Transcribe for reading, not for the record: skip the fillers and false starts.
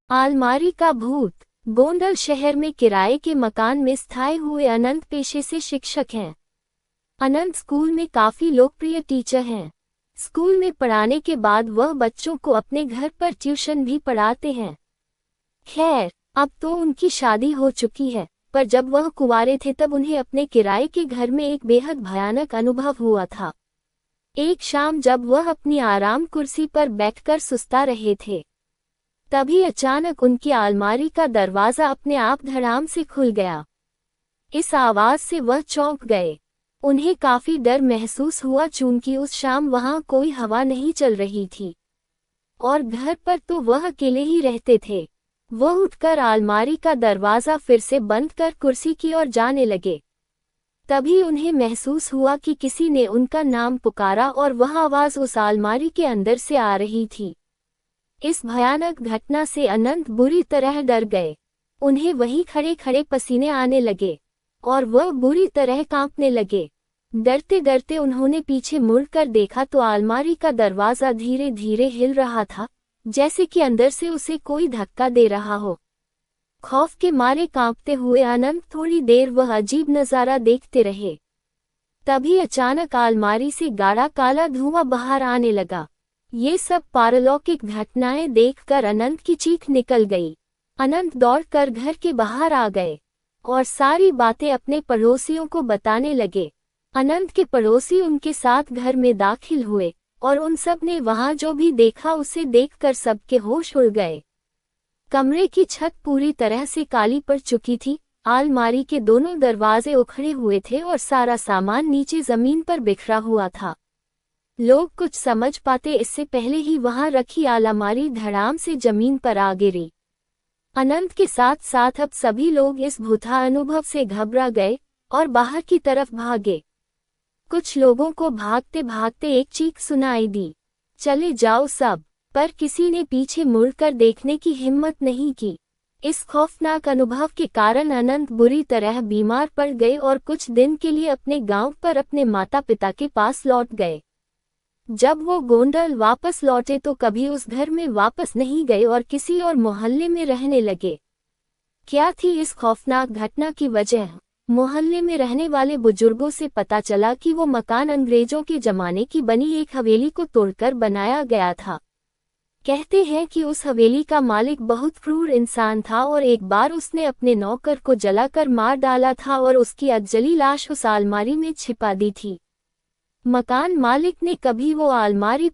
आलमारी का भूत। गोंडल शहर में किराए के मकान में स्थायी हुए अनंत पेशे से शिक्षक हैं। अनंत स्कूल में काफी लोकप्रिय टीचर हैं। स्कूल में पढ़ाने के बाद वह बच्चों को अपने घर पर ट्यूशन भी पढ़ाते हैं। खैर, अब तो उनकी शादी हो चुकी है, पर जब वह कुंवारे थे तब उन्हें अपने किराए के घर में एक बेहद भयानक अनुभव हुआ था। एक शाम जब वह अपनी आराम कुर्सी पर बैठकर सुस्ता रहे थे, तभी अचानक उनकी अलमारी का दरवाजा अपने आप धड़ाम से खुल गया। इस आवाज से वह चौंक गए। उन्हें काफी डर महसूस हुआ, चूंकि उस शाम वहां कोई हवा नहीं चल रही थी और घर पर तो वह अकेले ही रहते थे। वह उठकर अलमारी का दरवाजा फिर से बंद कर कुर्सी की ओर जाने लगे। तभी उन्हें महसूस हुआ कि किसी ने उनका नाम पुकारा और वह आवाज उस अलमारी के अंदर से आ रही थी। इस भयानक घटना से अनंत बुरी तरह डर गए। उन्हें वहीं खड़े खड़े पसीने आने लगे और वह बुरी तरह कांपने लगे। डरते डरते उन्होंने पीछे मुड़कर देखा तो अलमारी का दरवाजा धीरे धीरे हिल रहा था, जैसे कि अंदर से उसे कोई धक्का दे रहा हो। खौफ के मारे कांपते हुए अनंत थोड़ी देर वह अजीब नजारा देखते रहे। तभी अचानक अलमारी से गाढ़ा काला धुआं बाहर आने लगा। ये सब पारलौकिक घटनाएं देखकर अनंत की चीख निकल गई। अनंत दौड़कर घर के बाहर आ गए और सारी बातें अपने पड़ोसियों को बताने लगे। अनंत के पड़ोसी उनके साथ घर में दाखिल हुए और उन सब ने वहां जो भी देखा उसे देखकर सबके होश उड़ गए। कमरे की छत पूरी तरह से काली पड़ चुकी थी। अलमारी के दोनों दरवाजे उखड़े हुए थे और सारा सामान नीचे जमीन पर बिखरा हुआ था। लोग कुछ समझ पाते इससे पहले ही वहां रखी अलमारी धड़ाम से जमीन पर आ गिरी। अनंत के साथ साथ अब सभी लोग इस भूता अनुभव से घबरा गए और बाहर की तरफ भागे। कुछ लोगों को भागते भागते एक चीख सुनाई दी, चले जाओ सब, पर किसी ने पीछे मुड़कर देखने की हिम्मत नहीं की। इस खौफनाक अनुभव के कारण अनंत बुरी तरह बीमार पड़ गए और कुछ दिन के लिए अपने गांव पर अपने माता पिता के पास लौट गए। जब वो गोंडल वापस लौटे तो कभी उस घर में वापस नहीं गए और किसी और मोहल्ले में रहने लगे। क्या थी इस खौफनाक घटना की वजह? मोहल्ले में रहने वाले बुजुर्गों से पता चला कि वो मकान अंग्रेजों के जमाने की बनी एक हवेली को तोड़कर बनाया गया था। कहते हैं कि उस हवेली का मालिक बहुत क्रूर इंसान था और एक बार उसने अपने नौकर को जलाकर मार डाला था और उसकी अधजली लाश उस अलमारी में छिपा दी थी। मकान मालिक ने कभी वो अलमारी